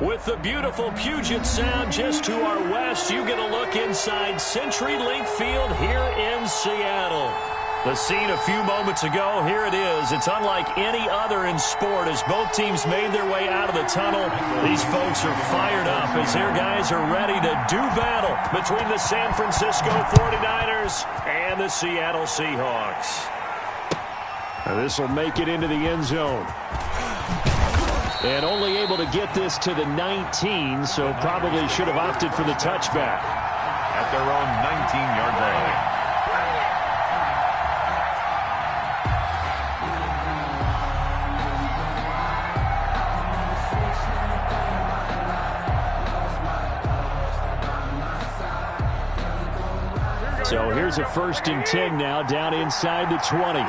With the beautiful Puget Sound just to our west, you get a look inside CenturyLink Field here in Seattle. The scene a few moments ago, here it is. It's unlike any other in sport as both teams made their way out of the tunnel. These folks are fired up as their guys are ready to do battle between the San Francisco 49ers and the Seattle Seahawks. This will make it into the end zone. And only able to get this to the 19, so probably should have opted for the touchback. At their own 19-yard line. So here's a 1st and 10 now, down inside the 20.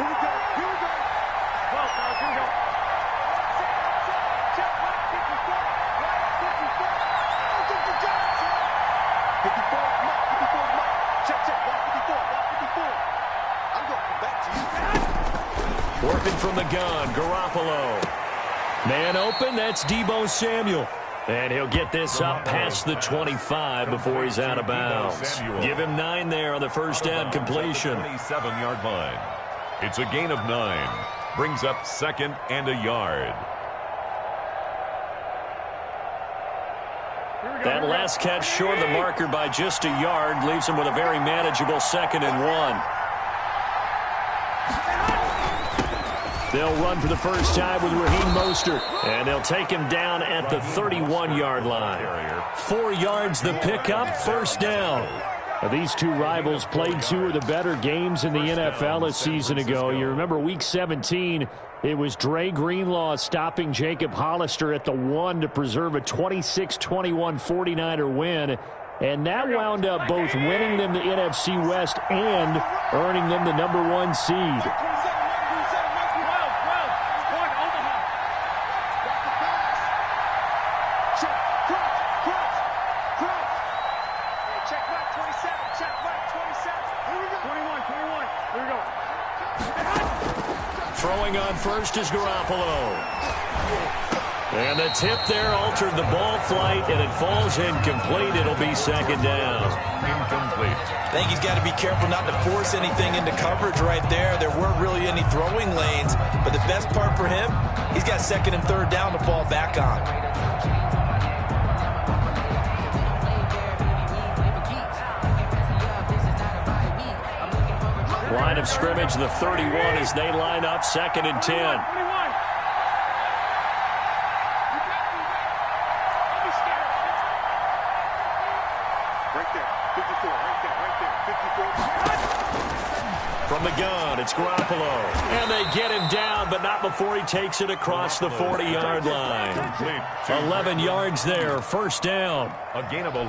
Working from the gun, Garoppolo. Man open, that's Deebo Samuel. And he'll get this up past the 25 before he's out of bounds. Give him 9 there on the first down completion. 27-yard line. It's a gain of 9. Brings up 2nd and a yard. That last catch short of the marker by just a yard leaves him with a very manageable 2nd and 1. They'll run for the first time with Raheem Mostert, and they'll take him down at the 31-yard line. 4 yards the pickup, 1st down. Now, these two rivals played 2 of the better games in the NFL a season ago. You remember Week 17, it was Dre Greenlaw stopping Jacob Hollister at the 1 to preserve a 26-21 49er win. And that wound up both winning them the NFC West and earning them the #1 seed. Throwing on first is Garoppolo. And the tip there altered the ball flight, and it falls incomplete. It'll be 2nd down. Incomplete. I think he's got to be careful not to force anything into coverage right there. There weren't really any throwing lanes, but the best part for him, he's got 2nd and 3rd down to fall back on. Line of scrimmage, the 31 as they line up, 2nd and 10. From the gun, it's Garoppolo. And they get him down, but not before he takes it across the 40-yard line. 11 yards there, 1st down.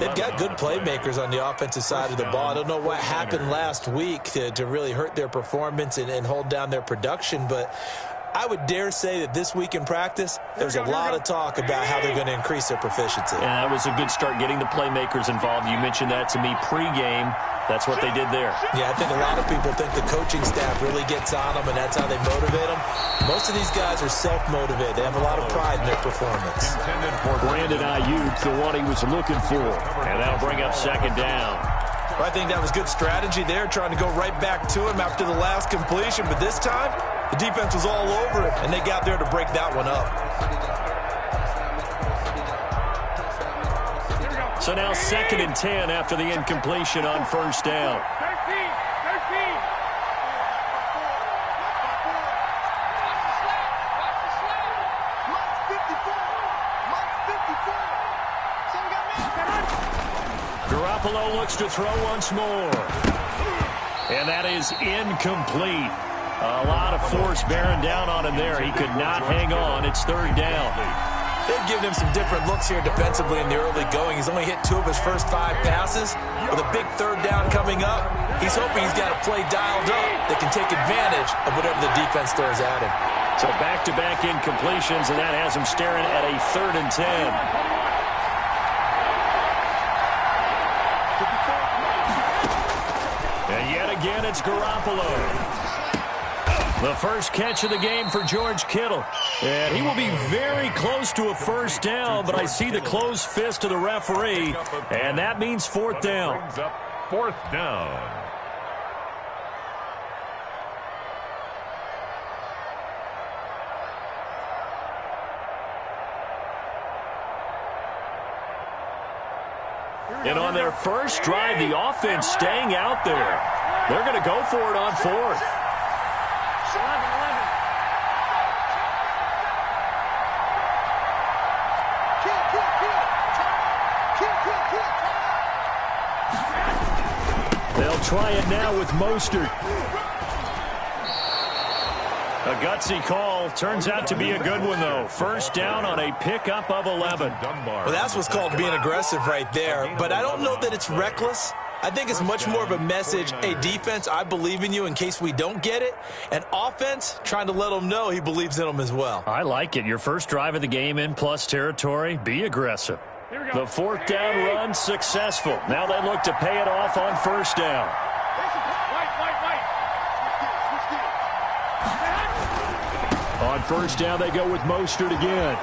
They've got good playmakers on the offensive side of the ball. I don't know what happened last week to really hurt their performance and hold down their production, but I would dare say that this week in practice, there's a lot of talk about how they're going to increase their proficiency. Yeah, that was a good start getting the playmakers involved. You mentioned that to me pregame. That's what they did there. Yeah, I think a lot of people think the coaching staff really gets on them, and that's how they motivate them. Most of these guys are self-motivated. They have a lot of pride in their performance. Brandon Ayuk, the one he was looking for. And that'll bring up 2nd down. Well, I think that was good strategy there, trying to go right back to him after the last completion. But this time, the defense was all over it, and they got there to break that one up. So now 2nd and 10 after the incompletion on 1st down. Garoppolo looks to throw once more. And that is incomplete. A lot of force bearing down on him there. He could not hang on. It's 3rd down. They've given him some different looks here defensively in the early going. He's only hit 2 of his first 5 passes. With a big 3rd down coming up, he's hoping he's got a play dialed up that can take advantage of whatever the defense throws at him. So back-to-back incompletions, and that has him staring at a 3rd and 10. And yet again, it's Garoppolo. The first catch of the game for George Kittle. And he will be very close to a first down, but I see the closed fist of the referee, and that means fourth down. Brings up fourth down. And on their first drive, the offense staying out there. They're going to go for it on fourth. They'll try it now with Mostert. A gutsy call. Turns out to be a good one, though. First down on a pickup of 11. Well, that's what's called being aggressive right there. But I don't know that it's reckless. I think it's much more of a message, hey, defense, I believe in you in case we don't get it. And offense, trying to let them know he believes in them as well. I like it. Your first drive of the game in plus territory, be aggressive. The fourth down run successful. Now they look to pay it off on first down. On first down, they go with Mostert again.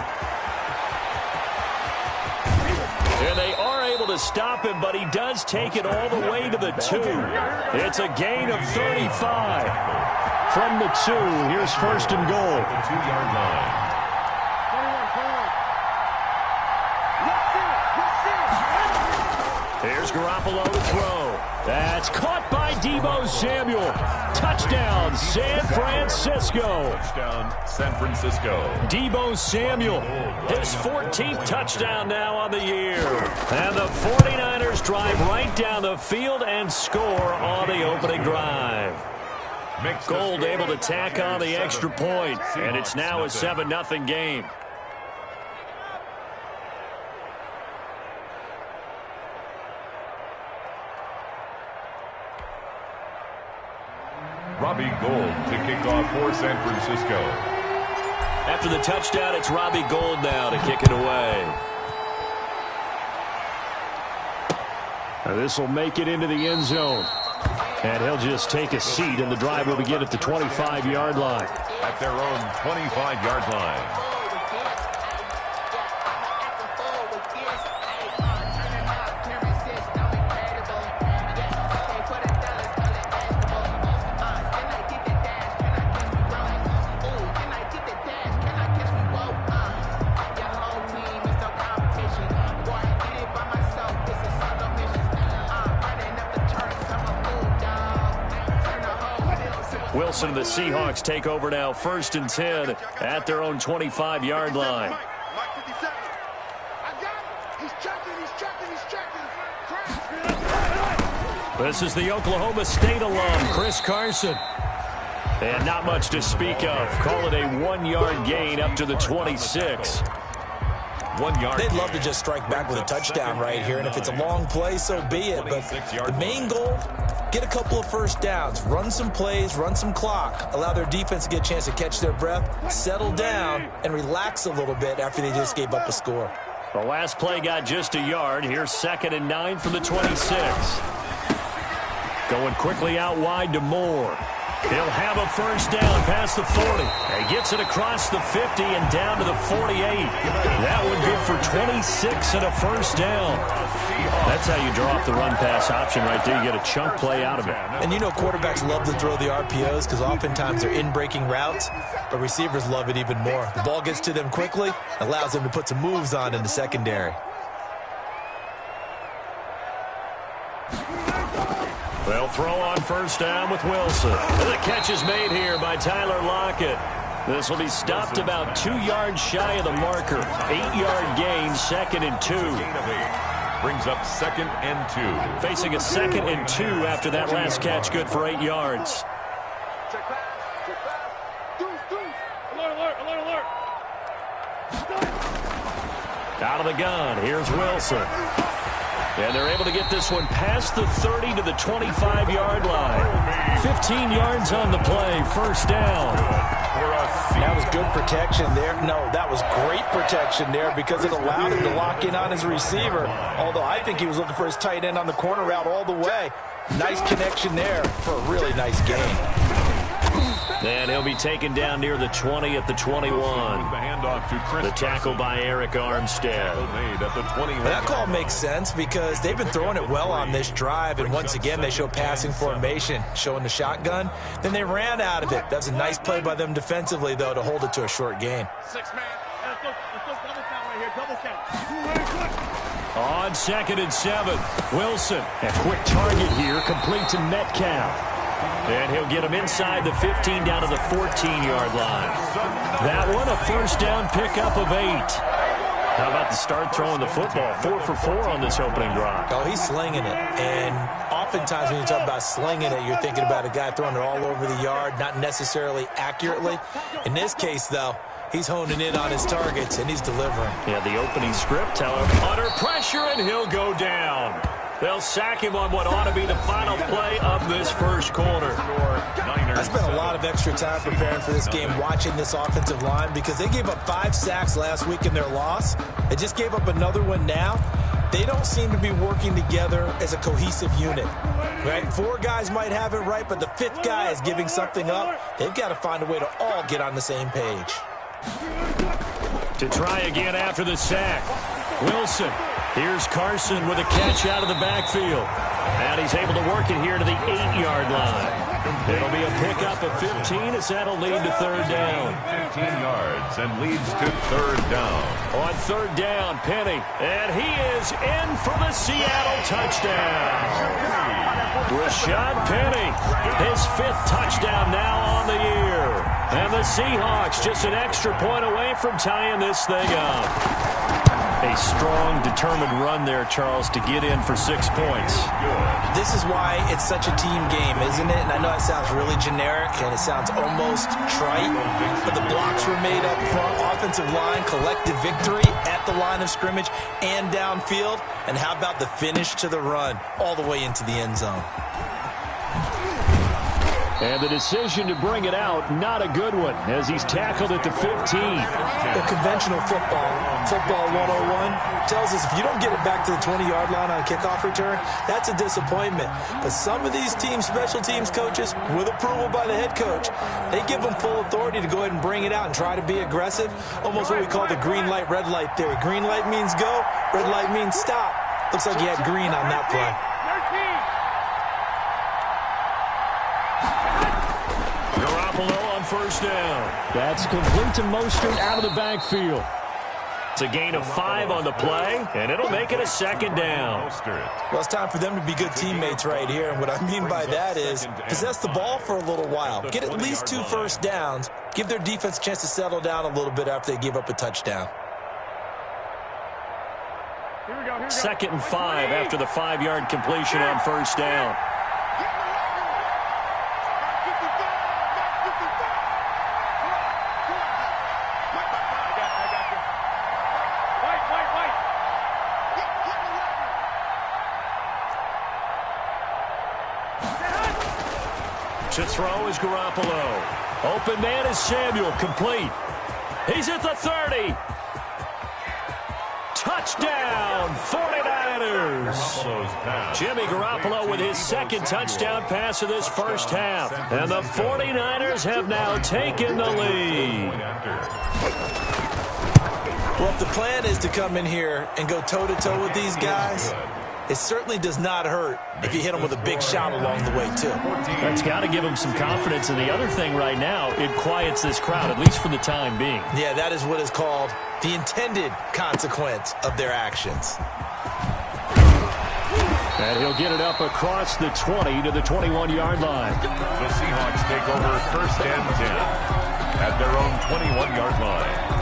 And they are able to stop him, but he does take it all the way to the 2. It's a gain of 35. From the 2, here's first and goal. The 2-yard line. Here's Garoppolo to throw. That's caught by Deebo Samuel. Touchdown, San Francisco. Touchdown, San Francisco. Deebo Samuel, his 14th touchdown now on the year. And the 49ers drive right down the field and score on the opening drive. Gold able to tack on the extra point, and it's now a 7-0 game. Robbie Gould to kick off for San Francisco. After the touchdown, it's Robbie Gould now to kick it away. Now this will make it into the end zone. And he'll just take a seat, and the drive will begin at the 25-yard line. At their own 25-yard line. Wilson and the Seahawks take over now, 1st and 10 at their own 25-yard line. This is the Oklahoma State alum, Chris Carson. And not much to speak of. Call it a 1-yard gain up to the 26. 1 yard. They'd love to just strike back with a touchdown right here, and if it's a long play, so be it. But the main goal, get a couple of first downs, run some plays, run some clock, allow their defense to get a chance to catch their breath, settle down, and relax a little bit after they just gave up a score. The last play got just a yard. Here's 2nd and 9 from the 26. Going quickly out wide to Moore. He'll have a first down past the 40. He gets it across the 50 and down to the 48. That one good for 26 and a first down. That's how you draw up the run-pass option right there. You get a chunk play out of it. And you know quarterbacks love to throw the RPOs because oftentimes they're in-breaking routes, but receivers love it even more. The ball gets to them quickly, allows them to put some moves on in the secondary. They'll throw on first down with Wilson. And the catch is made here by Tyler Lockett. This will be stopped about 2 yards shy of the marker. 8-yard gain, 2nd and 2. Brings up 2nd and 2. Facing a 2nd and 2 after that last catch, good for 8 yards. Out of the gun, here's Wilson. And they're able to get this one past the 30 to the 25-yard line. 15 yards on the play, first down. That was good protection there. No, that was great protection there because it allowed him to lock in on his receiver. Although I think he was looking for his tight end on the corner route all the way. Nice connection there for a really nice game. And he'll be taken down near the 20 at the 21. The tackle by Eric Armstead. That call makes sense because they've been throwing it well on this drive, and once again they show passing formation, showing the shotgun. Then they ran out of it. That was a nice play by them defensively, though, to hold it to a short gain. On 2nd and 7, Wilson. A quick target here, complete to Metcalf. And he'll get him inside the 15 down to the 14-yard line. That one, a first down pickup of 8. How about the start throwing the football? 4 for 4 on this opening drive. Oh, he's slinging it. And oftentimes when you talk about slinging it, you're thinking about a guy throwing it all over the yard, not necessarily accurately. In this case, though, he's honing in on his targets, and he's delivering. Yeah, the opening script, however, under pressure, and he'll go down. They'll sack him on what ought to be the final play of this first quarter. I spent a lot of extra time preparing for this game, watching this offensive line, because they gave up 5 sacks last week in their loss. They just gave up another one now. They don't seem to be working together as a cohesive unit. Right? 4 guys might have it right, but the 5th guy is giving something up. They've got to find a way to all get on the same page. To try again after the sack, Wilson. Here's Carson with a catch out of the backfield. And he's able to work it here to the 8-yard line. It'll be a pickup of 15 as that'll lead to 3rd down. 15 yards and leads to 3rd down. On 3rd down, Penny. And he is in for the Seattle touchdown. Rashad Penny, his 5th touchdown now on the year. And the Seahawks just an extra point away from tying this thing up. A strong, determined run there, Charles, to get in for 6 points. This is why it's such a team game, isn't it? And I know it sounds really generic and it sounds almost trite, but the blocks were made up front, offensive line, collective victory at the line of scrimmage and downfield. And how about the finish to the run all the way into the end zone? And the decision to bring it out, not a good one, as he's tackled at the 15. The conventional football 101, tells us if you don't get it back to the 20-yard line on a kickoff return, that's a disappointment. But some of these special teams coaches, with approval by the head coach, they give them full authority to go ahead and bring it out and try to be aggressive, almost what we call the green light, red light theory. Green light means go, red light means stop. Looks like he had green on that play. On 1st down. That's complete to Mostert out of the backfield. It's a gain of 5 on the play, and it'll make it a 2nd down. Well, it's time for them to be good teammates right here, and what I mean by that is possess the ball for a little while. Get at least 2 first downs. Give their defense a chance to settle down a little bit after they give up a touchdown. 2nd and 5 after the 5-yard completion on 1st down. To throw is Garoppolo. Open man is Samuel, complete. He's at the 30. Touchdown, 49ers. Jimmy Garoppolo with his 2nd touchdown pass of this first half. And the 49ers have now taken the lead. Well, if the plan is to come in here and go toe-to-toe with these guys, it certainly does not hurt if you hit them with a big shot along the way, too. That's got to give them some confidence. And the other thing right now, it quiets this crowd, at least for the time being. Yeah, that is what is called the intended consequence of their actions. And he'll get it up across the 20 to the 21-yard line. The Seahawks take over 1st and 10 at their own 21-yard line.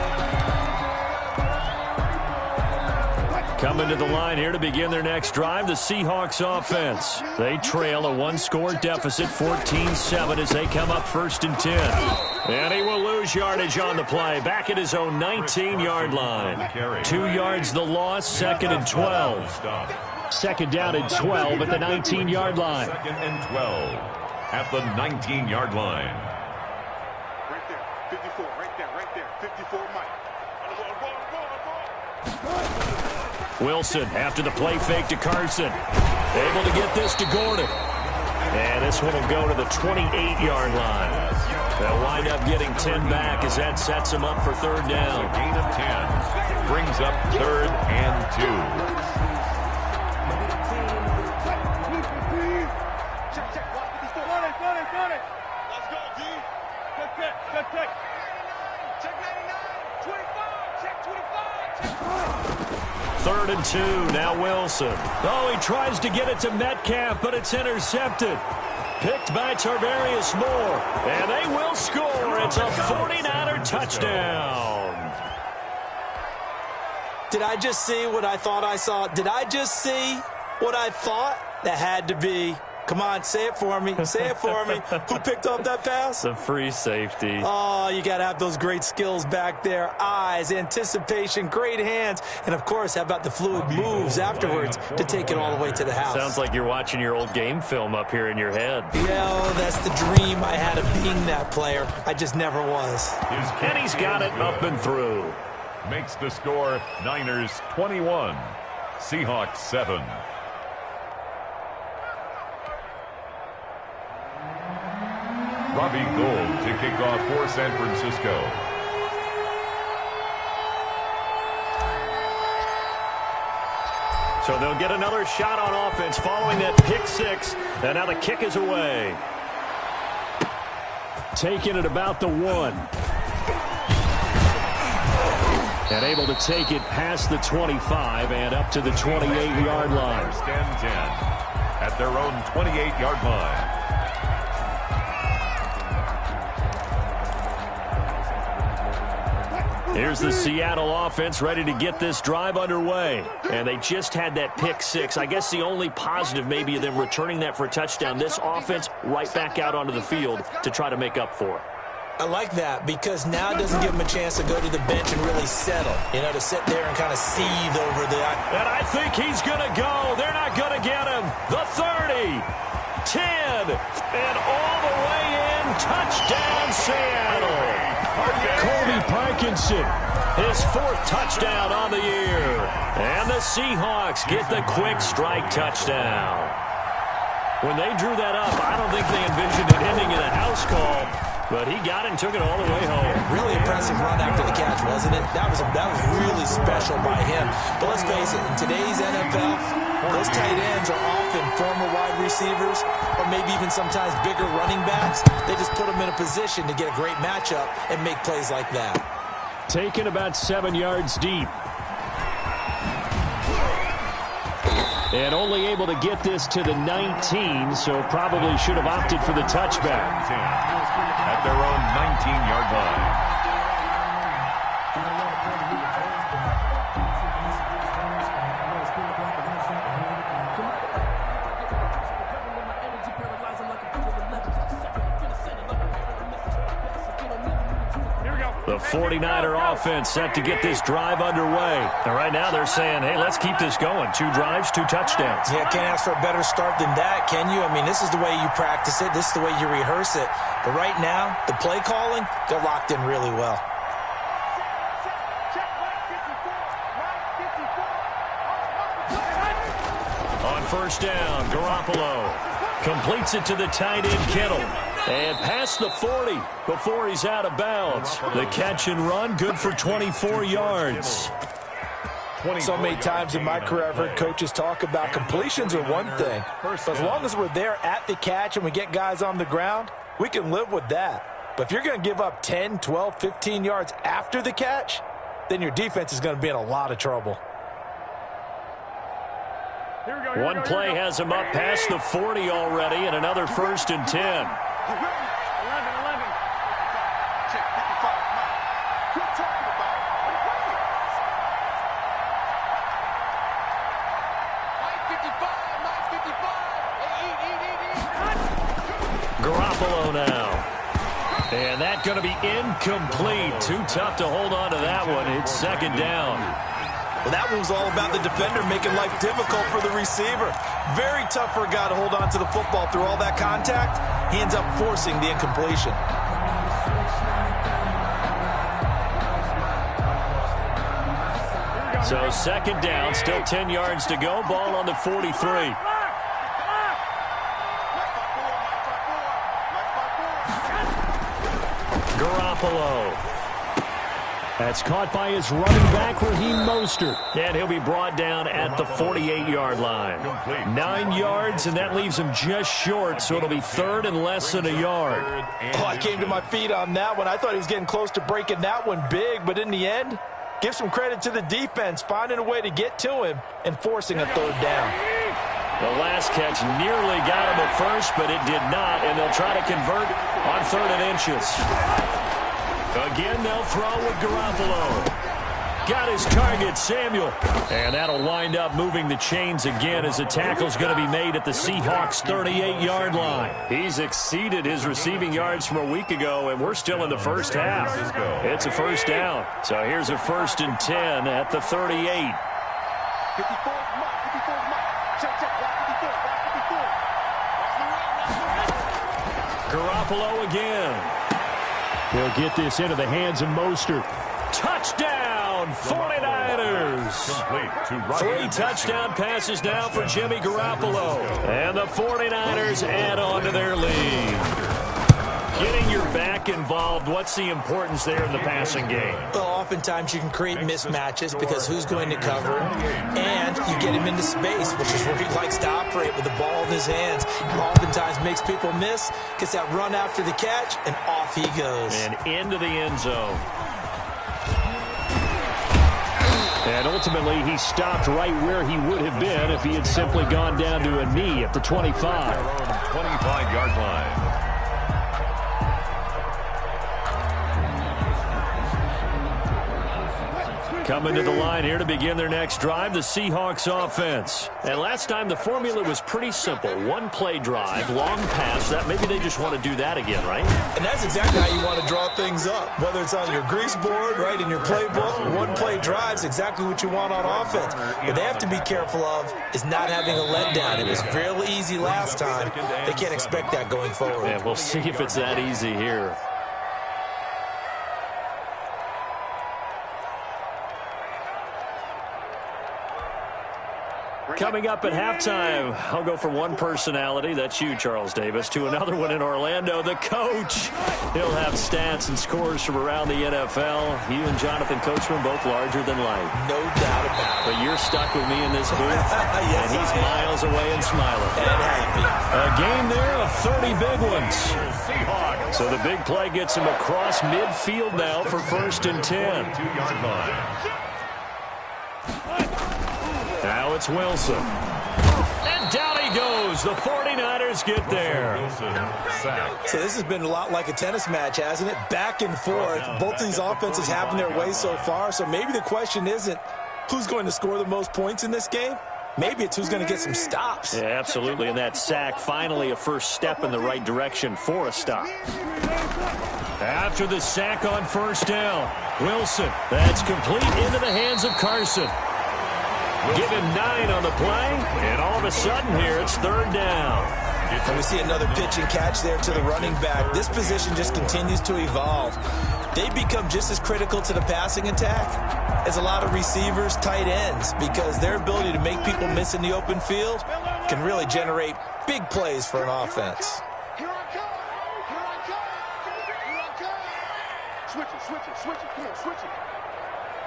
Coming to the line here to begin their next drive, the Seahawks offense. They trail a 1-score deficit, 14-7, as they come up 1st and 10. And he will lose yardage on the play, back at his own 19-yard line. 2 yards the loss, 2nd and 12. 2nd down and 12 at the 19-yard line. 2nd and 12 at the 19-yard line. Right there, 54, right there, 54, Mike. Wilson after the play fake to Carson. Able to get this to Gordon. And this one will go to the 28-yard line. They'll wind up getting 10 back as that sets them up for third down. A gain of 10 brings up 3rd and 2. Let's go, D. Check. Check 99. 25. Check 25. Check 3rd and 2. Now Wilson. Oh, he tries to get it to Metcalf, but it's intercepted. Picked by Tarvarius Moore. And they will score. It's a 49er touchdown. Did I just see what I thought I saw? Did I just see what I thought? That had to be. Come on, say it for me. Say it for me. Who picked up that pass? The free safety. Oh, you got to have those great skills back there. Eyes, anticipation, great hands. And, of course, how about the fluid moves afterwards to take it all the way to the house? Sounds like you're watching your old game film up here in your head. Yeah, that's the dream I had of being that player. I just never was. And he's got it up and through. Makes the score Niners 21, Seahawks 7. Robbie Gould to kick off for San Francisco. So they'll get another shot on offense following that pick six. And now the kick is away. Taking it about the 1. And able to take it past the 25 and up to the 28-yard line. Stand 10 at their own 28-yard line. Here's the Seattle offense ready to get this drive underway. And they just had that pick six. I guess the only positive maybe of them returning that for a touchdown. This offense right back out onto the field to try to make up for it. I like that because now it doesn't give them a chance to go to the bench and really settle. You know, to sit there and kind of seethe over the... And I think he's going to go. They're not going to get him. The 30, 10, and all the way in. Touchdown, Seattle. Colby Parkinson, his 4th touchdown on the year. And the Seahawks get the quick strike touchdown. When they drew that up, I don't think they envisioned it ending in a house call, but he got it and took it all the way home. Really impressive run after the catch, wasn't it? That was really special by him. But let's face it, in today's NFL, those tight ends are often former wide receivers or maybe even sometimes bigger running backs. They just put them in a position to get a great matchup and make plays like that. Taken about 7 yards deep. And only able to get this to the 19, so probably should have opted for the touchback. At their own 19-yard line. The 49er offense set to get this drive underway. And right now they're saying, hey, let's keep this going. 2 drives, 2 touchdowns. Yeah, can't ask for a better start than that, can you? I mean, this is the way you practice it. This is the way you rehearse it. But right now, the play calling, they're locked in really well. On first down, Garoppolo completes it to the tight end, Kittle. And past the 40 before he's out of bounds. The catch and run, good for 24 yards. So many times in my career, I've heard coaches talk about completions are one thing. But as long as we're there at the catch and we get guys on the ground, we can live with that. But if you're going to give up 10, 12, 15 yards after the catch, then your defense is going to be in a lot of trouble. One play has him up past the 40 already, and another 1st and 10. 11. Check 55. Quit talking about it. Garoppolo now. And that's going to be incomplete. Too tough to hold on to that one. It's 2nd down. Well, that one was all about the defender making life difficult for the receiver. Very tough for a guy to hold on to the football through all that contact. He ends up forcing the incompletion. So 2nd down, still 10 yards to go. Ball on the 43. Garoppolo. That's caught by his running back, Raheem Mostert. And he'll be brought down at the 48-yard line. 9 yards, and that leaves him just short, so it'll be third and less than a yard. Oh, I came to my feet on that one. I thought he was getting close to breaking that one big, but in the end, give some credit to the defense, finding a way to get to him and forcing a third down. The last catch nearly got him at first, but it did not, and they'll try to convert on 3rd and inches. Again, they'll throw with Garoppolo. Got his target, Samuel. And that'll wind up moving the chains again as the tackle's going to be made at the Seahawks' 38-yard line. He's exceeded his receiving yards from a week ago, and we're still in the first half. It's a first down. So here's a 1st and 10 at the 38. 54, check, block 54. Garoppolo again. He'll get this into the hands of Mostert. Touchdown, 49ers. 3 touchdown passes now for Jimmy Garoppolo. And the 49ers add on to their lead. Getting your back involved, what's the importance there in the passing game? Well, oftentimes you can create mismatches because who's going to cover, and you get him into space, which is where he likes to operate with the ball in his hands. Oftentimes makes people miss, gets that run after the catch, and off he goes. And into the end zone. And ultimately, he stopped right where he would have been if he had simply gone down to a knee at the 25. 25-yard line. Coming to the line here to begin their next drive, the Seahawks offense. And last time, the formula was pretty simple. 1-play drive, long pass. That maybe they just want to do that again, right? And that's exactly how you want to draw things up. Whether it's on your grease board, right, in your playbook, 1-play drives exactly what you want on offense. What they have to be careful of is not having a letdown. It was real easy last time. They can't expect that going forward. And we'll see if it's that easy here. Coming up at halftime, I'll go from one personality, that's you, Charles Davis, to another one in Orlando, the coach. He'll have stats and scores from around the NFL. You and Jonathan Coachman both larger than life. No doubt about it. But you're stuck with me in this booth, yes, and he's miles away and smiling. And happy. A game there of 30 big ones. So the big play gets him across midfield now for 1st and 10. 2-yard line. Now it's Wilson. And down he goes. The 49ers get there. So this has been a lot like a tennis match, hasn't it? Back and forth. Both these offenses having their way so far. So maybe the question isn't who's going to score the most points in this game. Maybe it's who's going to get some stops. Yeah, absolutely. And that sack, finally a first step in the right direction for a stop. After the sack on 1st down, Wilson. That's complete into the hands of Carson. Give him 9 on the play, and all of a sudden here, it's 3rd down. And we see another pitch and catch there to the running back. This position just continues to evolve. They become just as critical to the passing attack as a lot of receivers, tight ends, because their ability to make people miss in the open field can really generate big plays for an offense. Here I come. Switch it. Come on, switch it.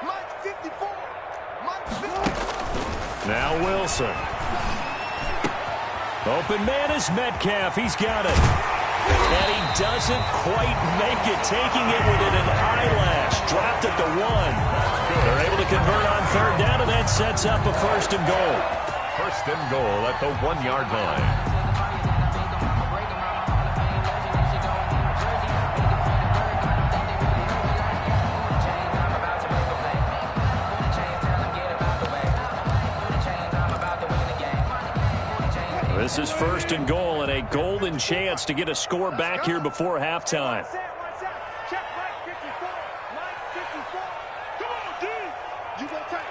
Mike 54. Mike 54. Now Wilson. Open man is Metcalf. He's got it. And he doesn't quite make it. Taking it within an eyelash. Dropped at the 1. They're able to convert on 3rd down, and that sets up a 1st and goal. 1st and goal at the 1-yard line. This is 1st and goal and a golden chance to get a score back here before halftime. Check Mike 54. Mike 54. Come on, D. You got tight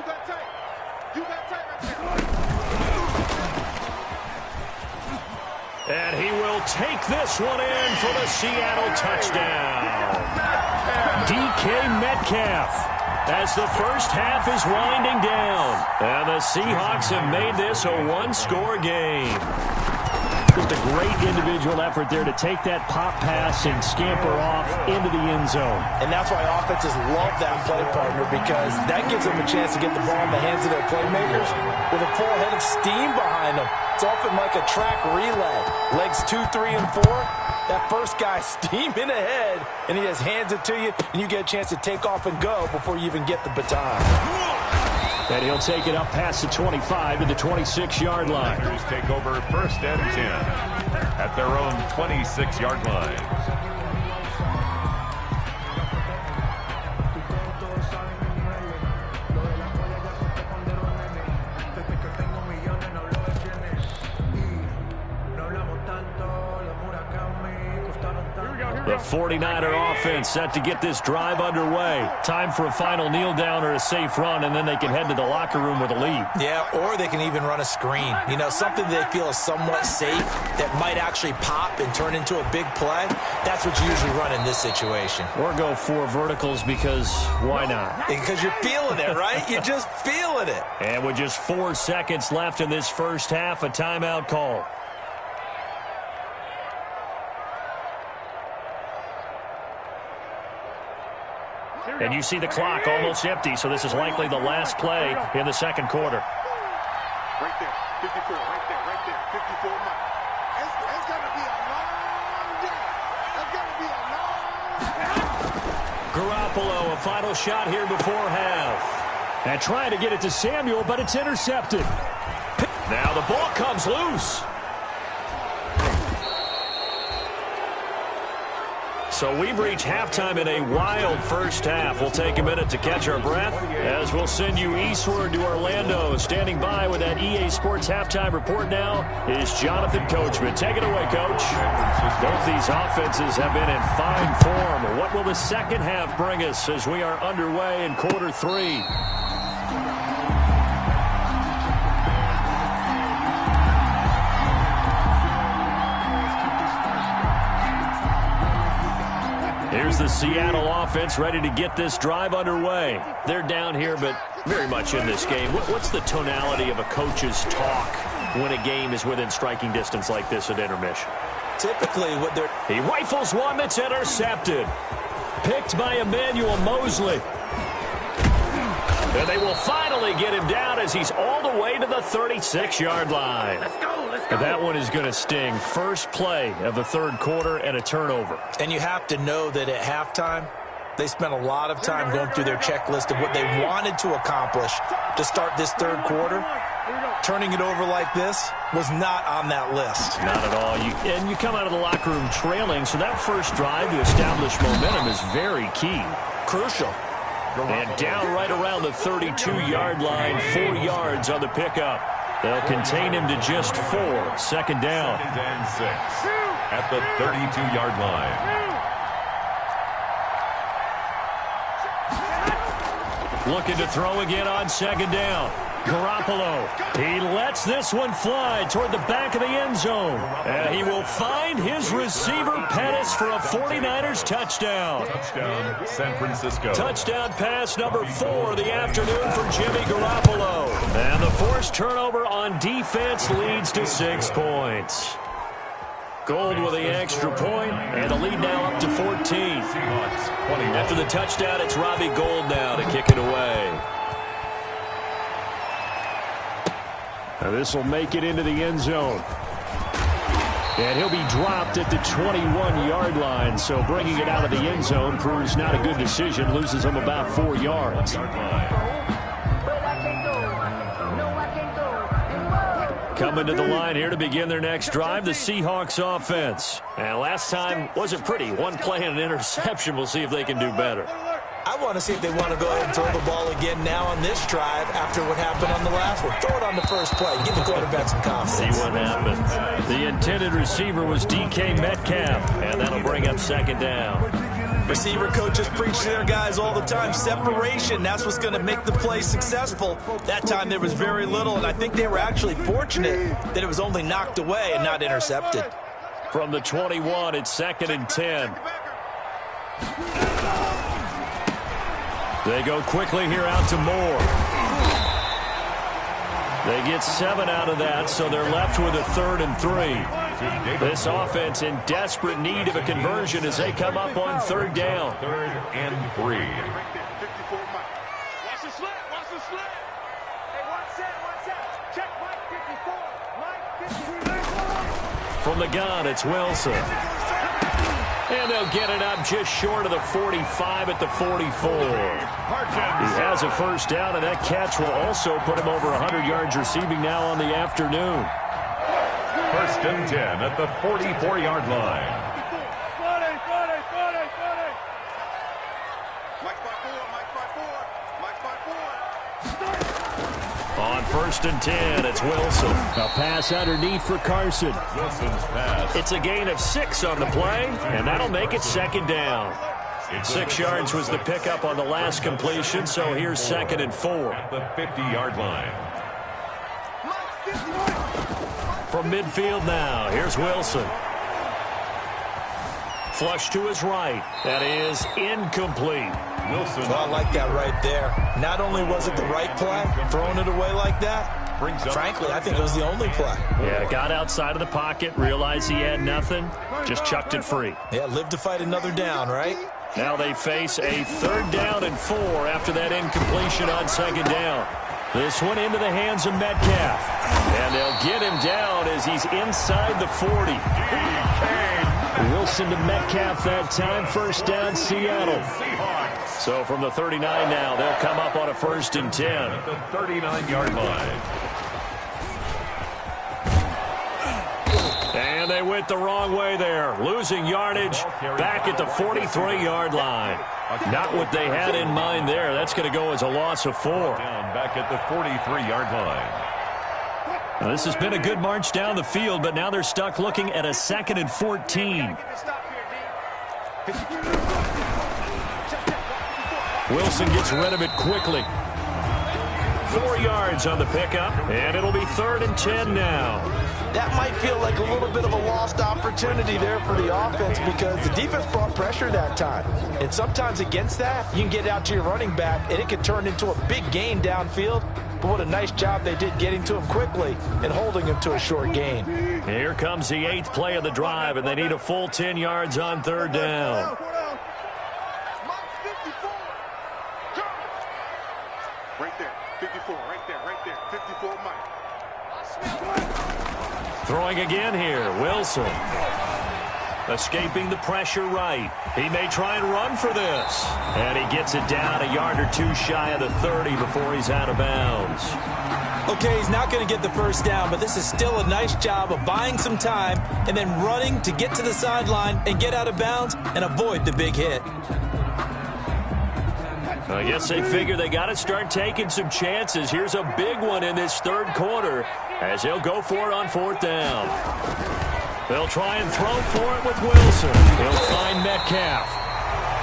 right there. And he will take this one in for the Seattle touchdown. DK Metcalf. As the first half is winding down. And the Seahawks have made this a 1-score game. Just a great individual effort there to take that pop pass and scamper off into the end zone. And that's why offenses love that play, partner, because that gives them a chance to get the ball in the hands of their playmakers with a full head of steam behind them. It's often like a track relay. Legs 2, 3, and 4. That first guy steaming ahead, and he just hands it to you, and you get a chance to take off and go before you even get the baton. And he'll take it up past the 25 to the 26-yard line. Packers take over 1st and 10 at their own 26-yard line. The 49er offense set to get this drive underway. Time for a final kneel down or a safe run, and then they can head to the locker room with a lead. Yeah, or they can even run a screen. You know, something they feel is somewhat safe that might actually pop and turn into a big play. That's what you usually run in this situation. Or go 4 verticals because why not? Because you're feeling it, right? You're just feeling it. And with just 4 seconds left in this first half, a timeout call. And you see the clock almost empty, so this is likely the last play in the second quarter. Right there, 54, right there, 54 miles. It's going to be a long day. It's going to be a long day. Garoppolo, a final shot here before half. And trying to get it to Samuel, but it's intercepted. Now the ball comes loose. So we've reached halftime in a wild first half. We'll take a minute to catch our breath as we'll send you eastward to Orlando. Standing by with that EA Sports halftime report now is Jonathan Coachman. Take it away, Coach. Both these offenses have been in fine form. What will the second half bring us as we are underway in quarter 3? Here's the Seattle offense ready to get this drive underway. They're down here, but very much in this game. What's the tonality of a coach's talk when a game is within striking distance like this at intermission? Typically, what they're... He rifles one that's intercepted. Picked by Emmanuel Mosley. And they will finally get him down as he's all the way to the 36-yard line. Let's go. That one is going to sting. First play of the third quarter and a turnover. And you have to know that at halftime, they spent a lot of time going through their checklist of what they wanted to accomplish to start this third quarter. Turning it over like this was not on that list. Not at all. And you come out of the locker room trailing, so that first drive to establish momentum is very key. Crucial. And down right around the 32-yard line, 4 yards on the pickup. They'll contain him to just 4. Second down. 2nd and 6 at the 32-yard line. Looking to throw again on second down. Garoppolo. He lets this one fly toward the back of the end zone. And he will find his receiver, Pettis, for a 49ers touchdown. Touchdown, San Francisco. Touchdown pass number 4 of the afternoon for Jimmy Garoppolo. And the forced turnover on defense leads to 6 points. Gold with the extra point, and the lead now up to 14. After the touchdown, it's Robbie Gould now to kick it away. Now this will make it into the end zone. And he'll be dropped at the 21-yard line, so bringing it out of the end zone proves not a good decision, loses him about 4 yards. Coming to the line here to begin their next drive, the Seahawks offense. And last time wasn't pretty. One play and an interception. We'll see if they can do better. I want to see if they want to go ahead and throw the ball again now on this drive after what happened on the last one. Throw it on the first play. Give the quarterback some confidence. See what happens. The intended receiver was DK Metcalf, and that'll bring up second down. Receiver coaches preach to their guys all the time. Separation, that's what's going to make the play successful. That time there was very little, and I think they were actually fortunate that it was only knocked away and not intercepted. From the 21, it's 2nd and 10. They go quickly here out to Moore. They get 7 out of that, so they're left with a 3rd and 3. This offense in desperate need of a conversion as they come up on third down. 3rd and 3. Right there, 54 Mike. Watch the slant, watch the slant. Hey, watch that. Check Mike 54. Mike 54. From the gun, it's Wilson. And they'll get it up just short of the 45 at the 44. He has a first down, and that catch will also put him over 100 yards receiving now on the afternoon. 1st and 10 at the 44-yard line. On 1st and 10, it's Wilson. A pass underneath for Carson. Wilson's pass. It's a gain of 6 on the play, and that'll make it second down. 6 yards was the pickup on the last completion, so here's 2nd and 4. At the 50-yard line. From midfield now, here's Wilson. Flush to his right. That is incomplete. Wilson. Well, I like that right there. Not only was it the right play, throwing it away like that, frankly, I think it was the only play. Yeah, got outside of the pocket, realized he had nothing, just chucked it free. Yeah, live to fight another down, right? Now they face a 3rd down and 4 after that incompletion on 2nd down. This one into the hands of Metcalf. And they'll get him down as he's inside the 40. Wilson to Metcalf that time. 1st down, Seattle. So from the 39 now, they'll come up on a 1st and 10. At the 39-yard line. And they went the wrong way there. Losing yardage back at the 43-yard line. Not what they had in mind there. That's going to go as a loss of 4. Down back at the 43-yard line. Now, this has been a good march down the field, but now they're stuck looking at a 2nd and 14. Wilson gets rid of it quickly. 4 yards on the pickup, and it'll be 3rd and 10 now. That might feel like a little bit of a lost opportunity there for the offense because the defense brought pressure that time. And sometimes against that, you can get out to your running back, and it can turn into a big gain downfield. But what a nice job they did getting to him quickly and holding him to a short gain. Here comes the 8th play of the drive, and they need a full 10 yards on 3rd down. Right there, 54, right there, 54 Mike. Throwing again here, Wilson. Escaping the pressure right. He may try and run for this. And he gets it down a yard or 2 shy of the 30 before he's out of bounds. Okay, he's not going to get the first down, but this is still a nice job of buying some time and then running to get to the sideline and get out of bounds and avoid the big hit. I guess they figure they got to start taking some chances. Here's a big one in this 3rd quarter as they'll go for it on 4th down. They'll try and throw for it with Wilson. He'll find Metcalf.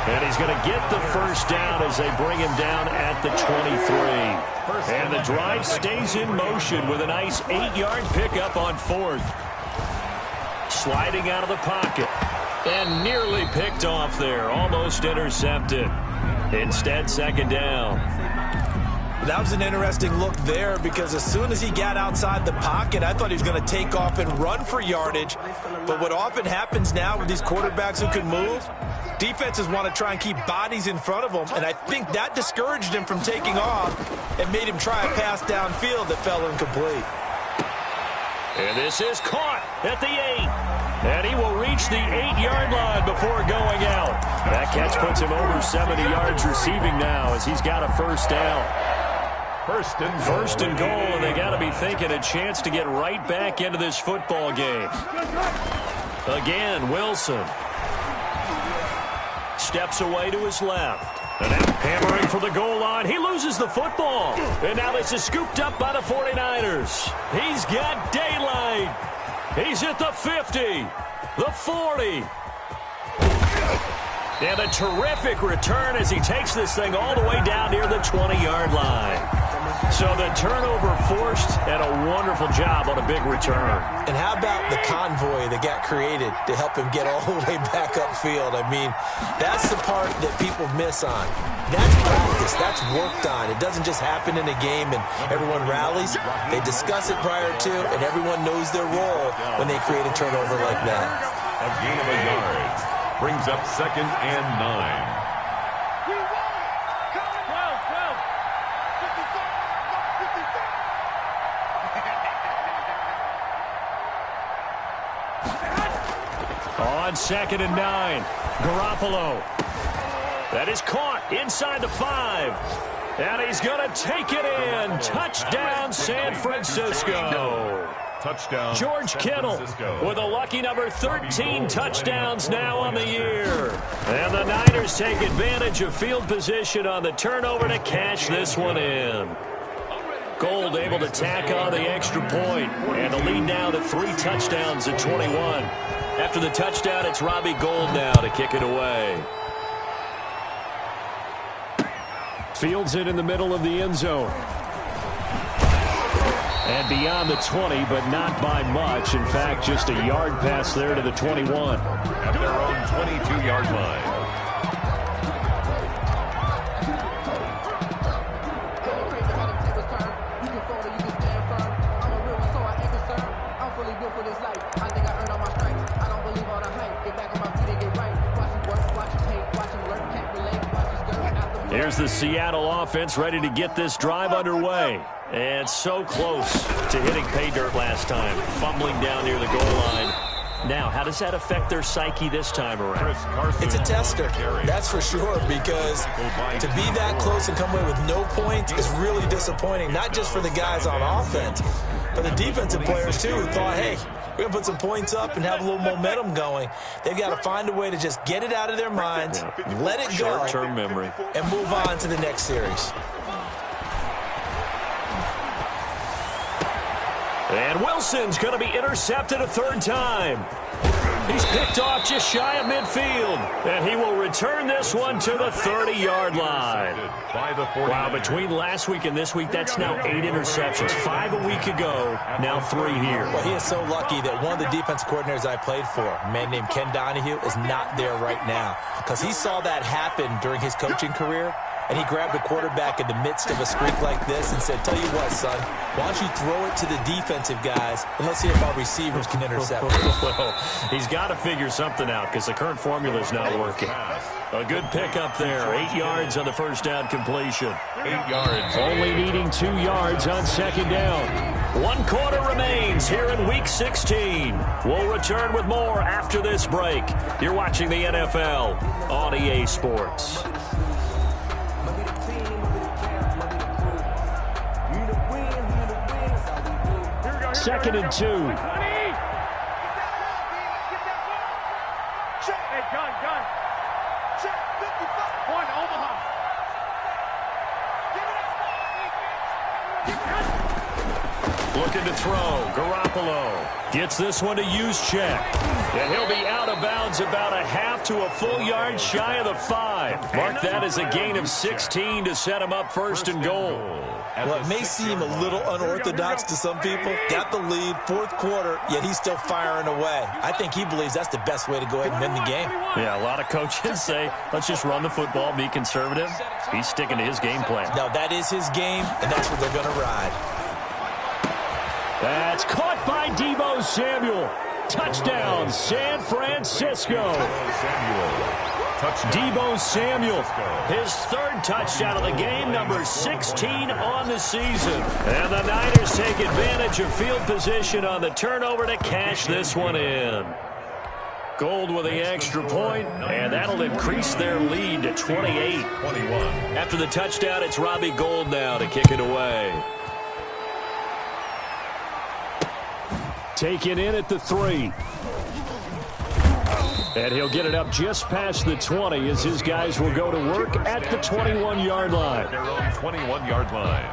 And he's going to get the first down as they bring him down at the 23. And the drive stays in motion with a nice 8-yard pickup on 4th. Sliding out of the pocket. And nearly picked off there. Almost intercepted. Instead, 2nd down. That was an interesting look there because as soon as he got outside the pocket, I thought he was going to take off and run for yardage. But what often happens now with these quarterbacks who can move, defenses want to try and keep bodies in front of them, and I think that discouraged him from taking off and made him try a pass downfield that fell incomplete. And this is caught at the 8. And he will reach the 8-yard line before going out. That catch puts him over 70 yards receiving now as he's got a first down. First and goal, and they got to be thinking a chance to get right back into this football game. Again, Wilson steps away to his left. And now hammering for the goal line. He loses the football. And now this is scooped up by the 49ers. He's got daylight. He's at the 50, the 40. And a terrific return as he takes this thing all the way down near the 20-yard line. So the turnover forced and a wonderful job on a big return. And how about the convoy that got created to help him get all the way back upfield? I mean, that's the part that people miss on. That's practice. That's worked on. It doesn't just happen in a game and everyone rallies. They discuss it prior to, and everyone knows their role when they create a turnover like that. A gain of a yard brings up 2nd and 9. On 2nd and 9, Garoppolo. That is caught inside the 5. And he's going to take it in. Touchdown, San Francisco. Touchdown, George Kittle with a lucky number 13 touchdowns now on the year. And the Niners take advantage of field position on the turnover to cash this one in. Gold able to tack on the extra point. And the lead now to 3 touchdowns at 21. After the touchdown, it's Robbie Gould now to kick it away. Fields it in the middle of the end zone. And beyond the 20, but not by much. In fact, just a yard pass there to the 21. At their own 22-yard line. Here's the Seattle offense ready to get this drive underway. And so close to hitting pay dirt last time. Fumbling down near the goal line. Now, how does that affect their psyche this time around? It's a tester, that's for sure, because to be that close and come away with no points is really disappointing, not just for the guys on offense, but the defensive players, too, who thought, hey, we're going to put some points up and have a little momentum going. They've got to find a way to just get it out of their minds, let it go, short-term memory, and move on to the next series. And Wilson's going to be intercepted a 3rd time. He's picked off just shy of midfield. And he will return this one to the 30-yard line. Wow, between last week and this week, that's now 8 interceptions. 5 a week ago, now 3 here. Well, he is so lucky that one of the defensive coordinators I played for, a man named Ken Donahue, is not there right now. Because he saw that happen during his coaching career. And he grabbed the quarterback in the midst of a streak like this and said, tell you what, son, why don't you throw it to the defensive guys, and let's see if our receivers can intercept it. Well, he's got to figure something out because the current formula is not working. A good pickup there. 8 yards on the first down completion. 8 yards. Only needing 2 yards on 2nd down. 1 quarter remains here in Week 16. We'll return with more after this break. You're watching the NFL on EA Sports. 2nd and 2. Hey, gun. Check, 55. One, Omaha. Looking to throw. Garoppolo gets this one to Juszczyk. And he'll be out of bounds about a half to a full yard shy of the 5. Mark that as a gain of 16 to set him up 1st and goal. Well, it may seem a little unorthodox to some people. Got the lead, 4th quarter, yet he's still firing away. I think he believes that's the best way to go ahead and win the game. Yeah, a lot of coaches say, let's just run the football, be conservative. He's sticking to his game plan. No, that is his game, and that's what they're going to ride. That's caught by Deebo Samuel. Touchdown, San Francisco. Deebo Samuel, his 3rd touchdown of the game, number 16 on the season. And the Niners take advantage of field position on the turnover to cash this one in. Gould with the extra point, and that'll increase their lead to 28. After the touchdown, it's Robbie Gould now to kick it away. Taken in at the 3. And he'll get it up just past the 20 as his guys will go to work at the 21-yard line. Their own 21-yard line.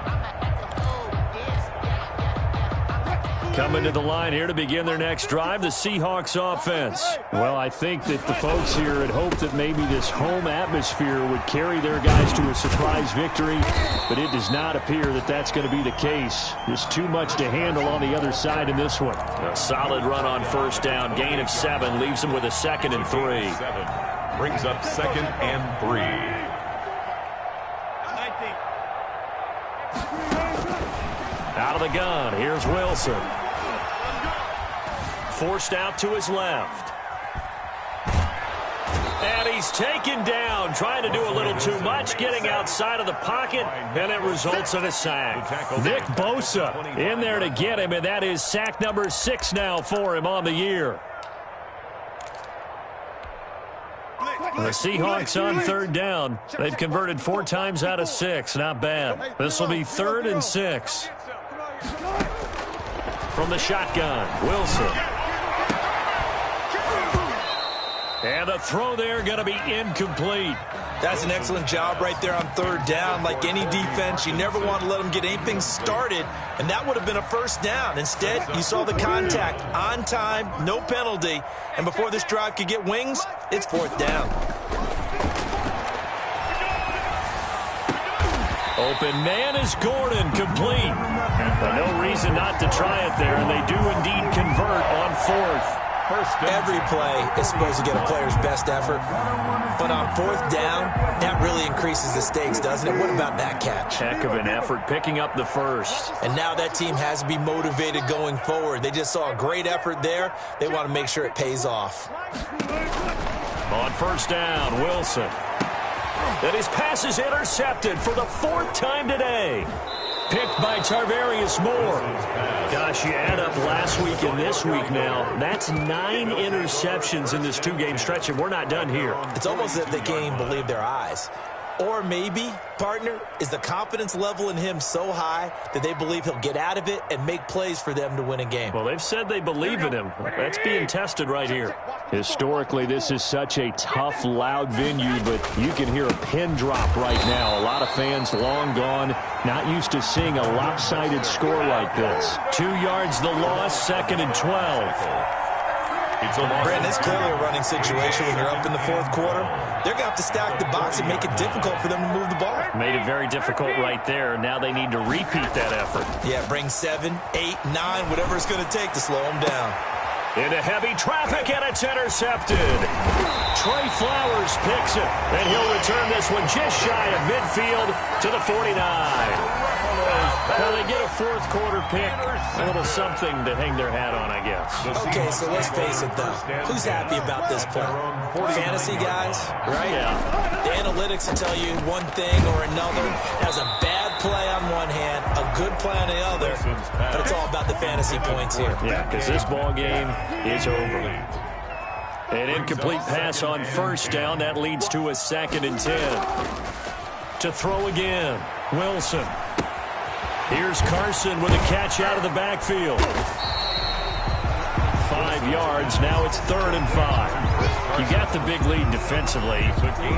Coming to the line here to begin their next drive, the Seahawks offense. Well, I think that the folks here had hoped that maybe this home atmosphere would carry their guys to a surprise victory, but it does not appear that that's going to be the case. Just too much to handle on the other side in this one. A solid run on first down. Gain of 7 leaves them with a 2nd and 3. Brings up 2nd and 3. Out of the gun, here's Wilson. Forced out to his left. And he's taken down, trying to do a little too much, getting outside of the pocket, and it results in a sack. Nick Bosa in there to get him, and that is sack number 6 now for him on the year. The Seahawks on 3rd down. They've converted 4 times out of 6. Not bad. This will be 3rd and 6. From the shotgun, Wilson. And the throw there going to be incomplete. That's an excellent job right there on 3rd down. Like any defense, you never want to let them get anything started, and that would have been a first down. Instead, you saw the contact on time, no penalty, and before this drive could get wings, it's 4th down. Open man is Gordon, complete. But no reason not to try it there, and they do indeed convert on 4th. Every play is supposed to get a player's best effort, but on 4th down, that really increases the stakes, doesn't it? What about that catch? Heck of an effort, picking up the first. And now that team has to be motivated going forward. They just saw a great effort there. They want to make sure it pays off. On 1st down, Wilson. And his pass is intercepted for the 4th time today. Picked by Tarvarius Moore. Gosh, you add up last week and this week now. That's 9 interceptions in this 2-game stretch, and we're not done here. It's almost as if they can't even believe their eyes. Or maybe, partner, is the confidence level in him so high that they believe he'll get out of it and make plays for them to win a game. Well, they've said they believe in him. That's being tested right here. Historically, this is such a tough, loud venue, but you can hear a pin drop right now. A lot of fans long gone, not used to seeing a lopsided score like this. 2 yards the loss, 2nd and 12. Brandon, it's clearly a running situation when you're up in the 4th quarter. They're going to have to stack the box and make it difficult for them to move the ball. Made it very difficult right there. Now they need to repeat that effort. Yeah, bring 7, 8, 9, whatever it's going to take to slow them down. Into heavy traffic, and it's intercepted. Trey Flowers picks it, and he'll return this one just shy of midfield to the 49. Well, they get a 4th quarter pick, a little something to hang their hat on, I guess. Okay, so let's face it, though. Who's happy about this play? Fantasy guys, right? Yeah. The analytics will tell you one thing or another. Has a bad play on one hand, a good play on the other, but it's all about the fantasy points here. Yeah, because this ball game is over. An incomplete pass on 1st down. That leads to a 2nd and 10. To throw again, Wilson. Here's Carson with a catch out of the backfield. 5 yards. Now it's 3rd and 5. You got the big lead defensively.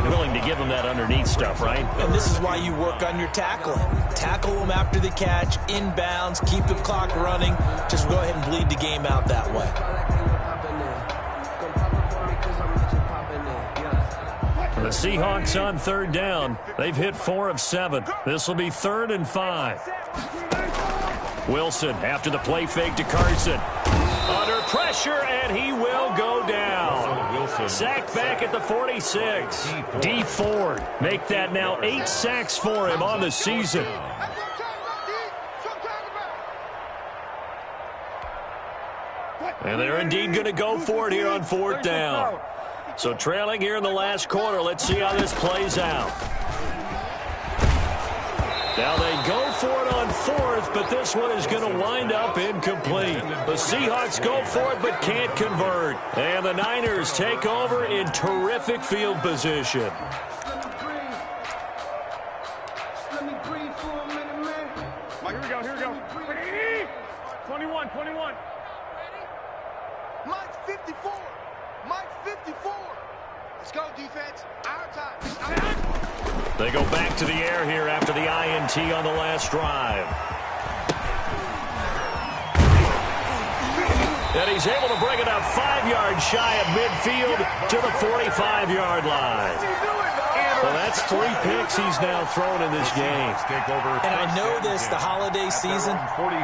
Willing to give them that underneath stuff, right? And this is why you work on your tackling. Tackle them after the catch, inbounds, keep the clock running. Just go ahead and bleed the game out that way. The Seahawks on 3rd down. They've hit 4 of 7. This will be 3rd and 5. Wilson after the play fake to Carson. Under pressure, and he will go down. Sacked back at the 46. D. Ford make that now 8 sacks for him on the season. And they're indeed going to go for it here on 4th down. So trailing here in the last quarter. Let's see how this plays out. Now they go for it on 4th, but this one is going to wind up incomplete. The Seahawks go for it but can't convert. And the Niners take over in terrific field position. Mike, here we go. 21. Mike 54. Let's go, defense. Our time. They go back to the air here after the INT on the last drive. And he's able to bring it up 5 yards shy of midfield to the 45-yard line. Well, that's 3 picks he's now thrown in this game. And I know this, the holiday season,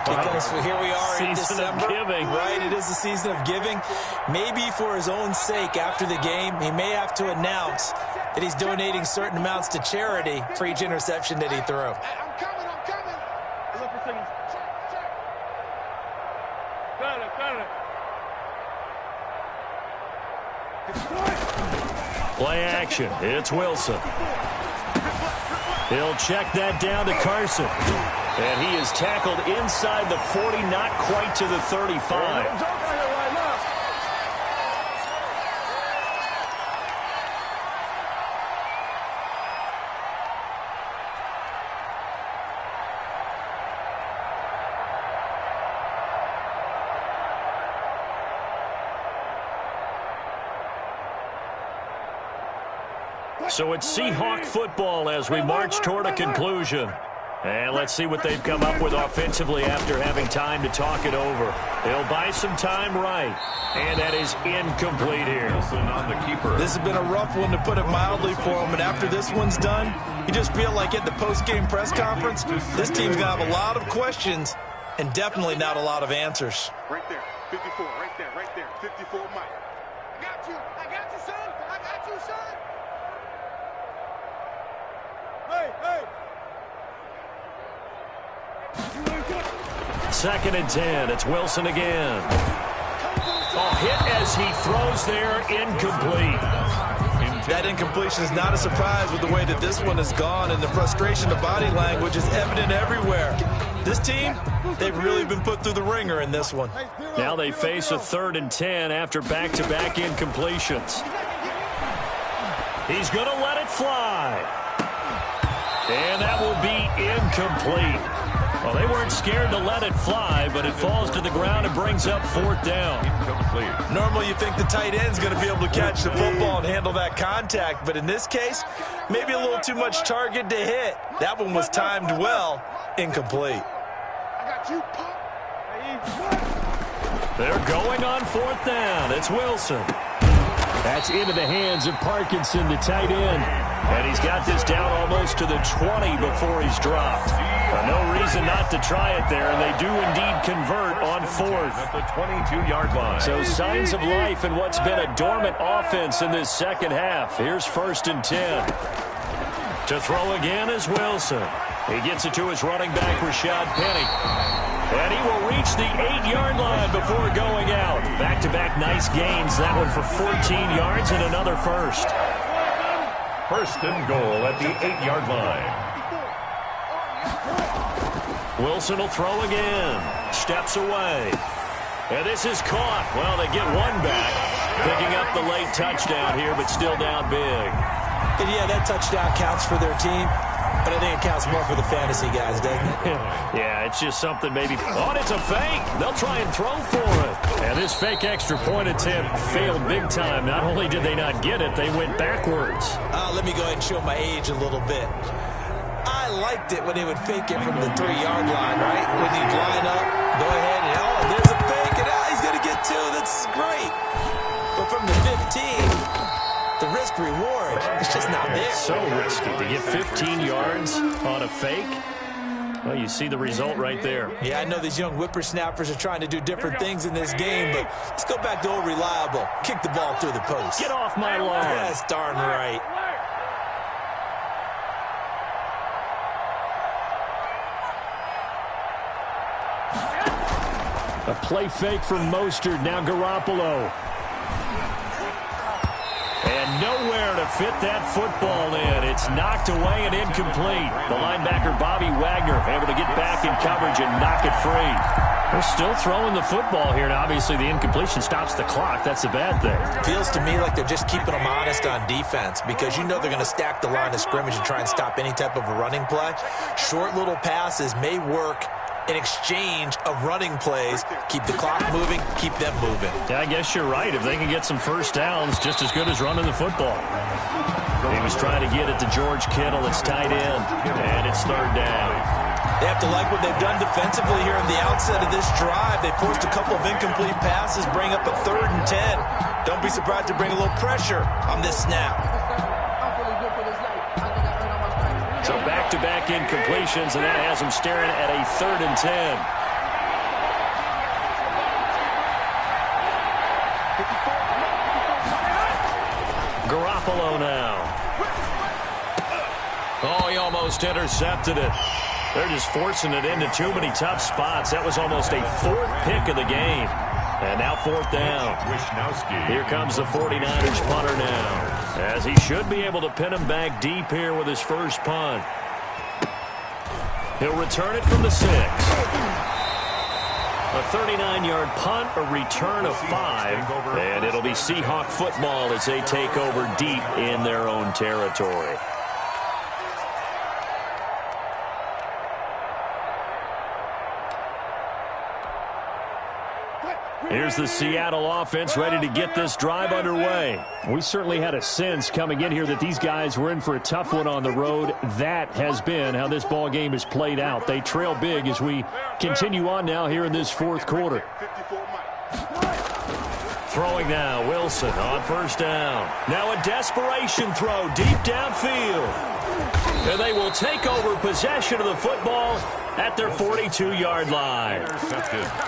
because here we are in December. Giving. Right, it is the season of giving. Maybe for his own sake after the game, he may have to announce that he's donating certain amounts to charity for each interception that he threw. I'm coming. Play action. It's Wilson. He'll check that down to Carson. And he is tackled inside the 40, not quite to the 35. So it's Seahawk football as we march toward a conclusion. And let's see what they've come up with offensively after having time to talk it over. They'll buy some time right. And that is incomplete here. This has been a rough one, to put it mildly, for him. And after this one's done, you just feel like at the post-game press conference, this team's going to have a lot of questions and definitely not a lot of answers. Right there, 54, right there, 54 Mike. I got you, son. Hey. 2nd and 10. It's Wilson again. Hit as he throws there, incomplete. That incompletion is not a surprise with the way that this one has gone, and the frustration, the body language is evident everywhere. This team, they've really been put through the ringer in this one. Now they face a 3rd and 10 after back-to-back incompletions. He's going to let it fly. And that will be incomplete. Well, they weren't scared to let it fly, but it falls to the ground and brings up 4th down. Incomplete. Normally you think the tight end's going to be able to catch the football and handle that contact, but in this case, maybe a little too much target to hit. That one was timed well. Incomplete. I got you, Pop. They're going on 4th down. It's Wilson. That's into the hands of Parkinson, the tight end. And he's got this down almost to the 20 before he's dropped. No reason not to try it there, and they do indeed convert on 4th. At the 22-yard line. So signs of life in what's been a dormant offense in this second half. Here's 1st and 10. To throw again is Wilson. He gets it to his running back, Rashad Penny. And he will reach the 8-yard line before going out. Back-to-back nice gains. That one for 14 yards and another first. 1st and goal at the 8-yard line. Wilson will throw again. Steps away. And this is caught. Well, they get one back. Picking up the late touchdown here, but still down big. And yeah, that touchdown counts for their team, but I think it counts more for the fantasy guys, doesn't it? Yeah, it's just something maybe. Oh, it's a fake. They'll try and throw for it. And this fake extra point attempt failed big time. Not only did they not get it, they went backwards. Let me go ahead and show my age a little bit. I liked it when they would fake it from the 3-yard line, right? When he'd line up, go ahead, and there's a fake, and he's going to get 2. That's great. But from the 15, the risk-reward, it's just not there. It's so risky to get 15 yards on a fake. Well, you see the result right there. Yeah, I know these young whippersnappers are trying to do different things in this game, but let's go back to old reliable. Kick the ball through the post. Get off my lawn. That's darn right. A play fake from Mostert. Now Garoppolo. And nowhere to fit that football in. It's knocked away and incomplete. The linebacker, Bobby Wagner, able to get back in coverage and knock it free. They're still throwing the football here, and obviously the incompletion stops the clock. That's a bad thing. Feels to me like they're just keeping them honest on defense, because you know they're going to stack the line of scrimmage and try and stop any type of a running play. Short little passes may work in exchange of running plays. Keep the clock moving, keep them moving. Yeah, I guess you're right. If they can get some first downs, just as good as running the football. He was trying to get it to George Kittle. It's tight end, and it's 3rd down. They have to like what they've done defensively here in the outset of this drive. They forced a couple of incomplete passes, bring up a 3rd and 10. Don't be surprised to bring a little pressure on this snap. So back-to-back incompletions, and that has them staring at a 3rd and 10. Garoppolo now. Oh, he almost intercepted it. They're just forcing it into too many tough spots. That was almost a 4th pick of the game. And now 4th down. Here comes the 49ers punter now, as he should be able to pin him back deep here with his first punt. He'll return it from the 6. A 39-yard punt, a return of 5, and it'll be Seahawk football as they take over deep in their own territory. Here's the Seattle offense ready to get this drive underway. We certainly had a sense coming in here that these guys were in for a tough one on the road. That has been how this ball game has played out. They trail big as we continue on now here in this 4th quarter. Throwing now, Wilson on 1st down. Now a desperation throw deep downfield. And they will take over possession of the football at their 42-yard line.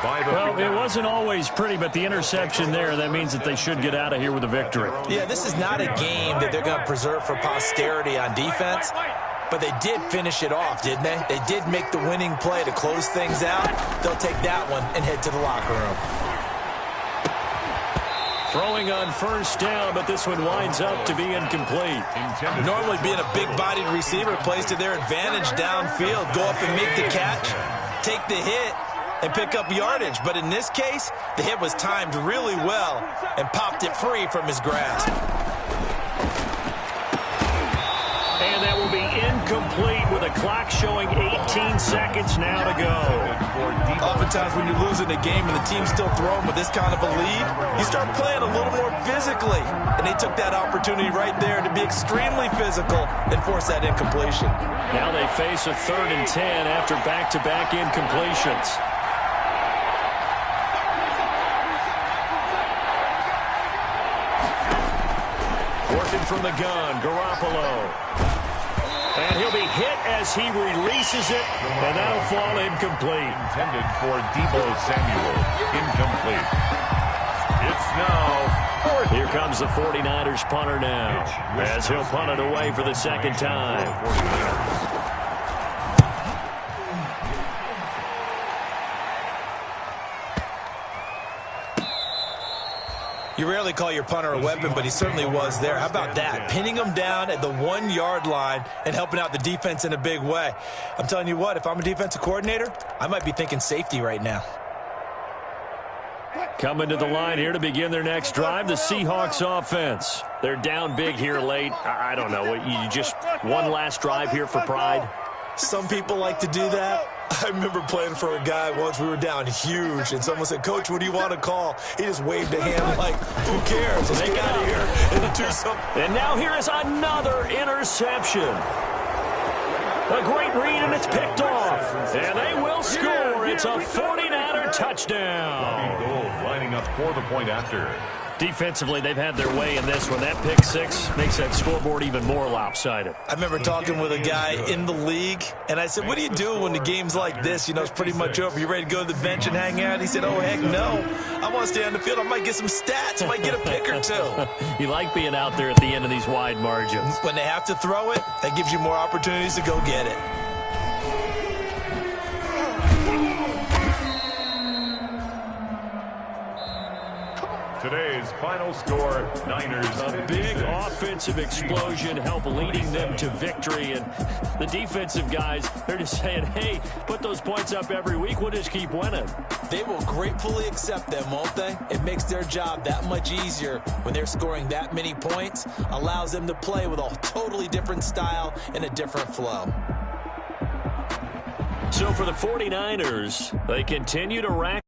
Well, it wasn't always pretty, but the interception there, that means that they should get out of here with a victory. Yeah, this is not a game that they're going to preserve for posterity on defense, but they did finish it off, didn't they? They did make the winning play to close things out. They'll take that one and head to the locker room. Throwing on 1st down, but this one winds up to be incomplete. Normally being a big-bodied receiver plays to their advantage downfield. Go up and make the catch, take the hit, and pick up yardage. But in this case, the hit was timed really well and popped it free from his grasp. And that will be incomplete with a clock showing 18 seconds now to go. Oftentimes when you're losing a game and the team's still throwing with this kind of a lead, you start playing a little more physically. And they took that opportunity right there to be extremely physical and force that incompletion. Now they face a 3rd and 10 after back-to-back incompletions. Working from the gun, Garoppolo. And he'll be hit as he releases it, and that'll fall incomplete. Intended for Deebo Samuel. Incomplete. It's now 4th. Here comes the 49ers punter now, as he'll punt it away for the 2nd time. You rarely call your punter a weapon, but he certainly was there. How about that? Pinning him down at the 1-yard line and helping out the defense in a big way. I'm telling you what, if I'm a defensive coordinator, I might be thinking safety right now. Coming to the line here to begin their next drive, the Seahawks offense. They're down big here late. I don't know. You just one last drive here for pride? Some people like to do that. I remember playing for a guy once. We were down huge, and someone said, "Coach, what do you want to call?" He just waved a hand like, "Who cares? Let's get out of here and do something." And now here is another interception. A great read, and it's picked off. And they will score. It's a 49er touchdown. Gold lining up for the point after. Defensively, they've had their way in this one. That pick 6 makes that scoreboard even more lopsided. I remember talking with a guy in the league, and I said, "What do you do when the game's like this? You know, it's pretty much over. You ready to go to the bench and hang out?" He said, "Oh, heck no. I want to stay on the field. I might get some stats. I might get a pick or two." You like being out there at the end of these wide margins. When they have to throw it, that gives you more opportunities to go get it. Today's final score, Niners. A big offensive explosion help leading them to victory. And the defensive guys, they're just saying, hey, put those points up every week. We'll just keep winning. They will gratefully accept them, won't they? It makes their job that much easier when they're scoring that many points. Allows them to play with a totally different style and a different flow. So for the 49ers, they continue to rack